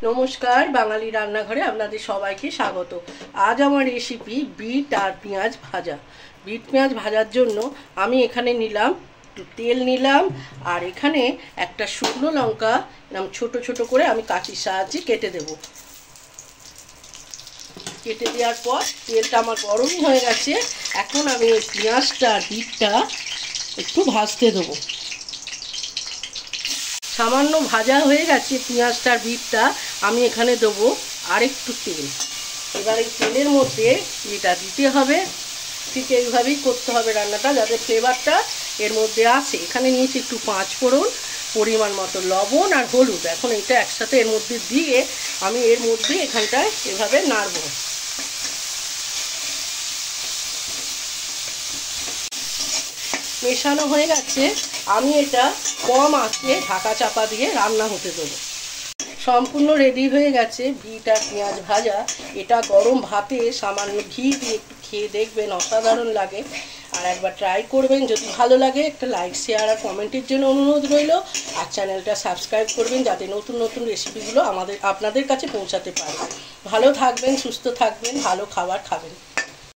নমস্কার, বাঙালি রান্নাঘরে আপনাদের সবাইকে স্বাগত। আজ আমার রেসিপি বিট আর পেঁয়াজ ভাজা। বিট পেঁয়াজ ভাজার জন্য আমি এখানে নিলাম তেল নিলাম, আর এখানে একটা শুকনো লঙ্কা ছোট ছোট করে আমি কাঁচির সাহায্যে কেটে দেব। কেটে দেওয়ার পর তেলটা আমার গরমই হয়ে গেছে। এখন আমি ওই পেঁয়াজটা আর বিটটা একটু ভাজতে দেবো। সামান্য ভাজা হয়ে গেছে পেঁয়াজটার বিটটা, আমি এখানে দেবো আরেকটু তেল। এবার এই তেলের মধ্যে এটা দিতে হবে। ঠিক এইভাবেই করতে হবে রান্নাটা, যাতে ফ্লেভারটা এর মধ্যে আসে। এখানে নিয়েছি একটু 5 ফোড়ন, পরিমাণ মতো লবণ আর হলুদ। এখন এটা একসাথে এর মধ্যে দিয়ে আমি এর মধ্যে এখানটায় এভাবে নাড়বো। মেশানো হয়ে গেছে, আমি এটা কম আঁচে ঢাকা চাপা দিয়ে রান্না হতে দেবো। সম্পূর্ণ রেডি হয়ে গেছে বিট আর পেঁয়াজ ভাজা। এটা গরম ভাতে সামান্য ঘি দিয়ে একটু খেয়ে দেখবেন, অসাধারণ লাগে। আর একবার ট্রাই করবেন। যদি ভালো লাগে একটা লাইক, শেয়ার আর কমেন্টের জন্য অনুরোধ রইল। আর চ্যানেলটা সাবস্ক্রাইব করবেন, যাতে নতুন নতুন রেসিপিগুলো আপনাদের কাছে পৌঁছাতে পারে। ভালো থাকবেন, সুস্থ থাকবেন, ভালো খাবার খাবেন।